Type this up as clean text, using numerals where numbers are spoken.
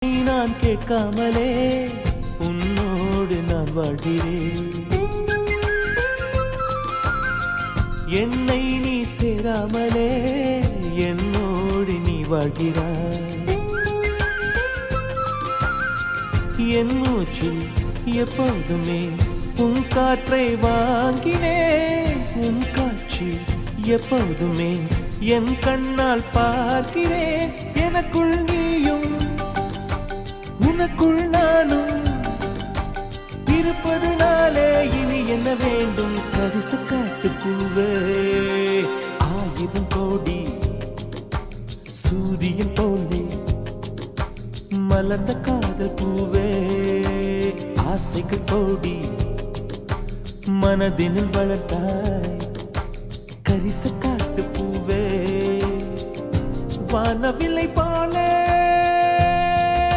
நான் கேட்காமலே உன்னோடு நான் வாழ்கிறேன். என்னை நீ சேராமலே என்னோடு நீ வாழ்கிறாய். என் மூச்சில் எப்போதுமே உன் காற்றை வாங்கினேன். உன் காட்சி எப்போதுமே என் கண்ணால் பார்க்கிறேன். எனக்குள் நீயும் உனக்குள் நானும் இருப்பதுனாலே இனி என்ன வேண்டும்? கரிச காட்டு பூவே, 1000 கோடி சூரியன் போலே மலர்ந்த காதல் பூவே, ஆசைகள் கோடி மனதினில் வளர்த்தாய். கரிச காட்டு பூவே, வானவில்லை போலே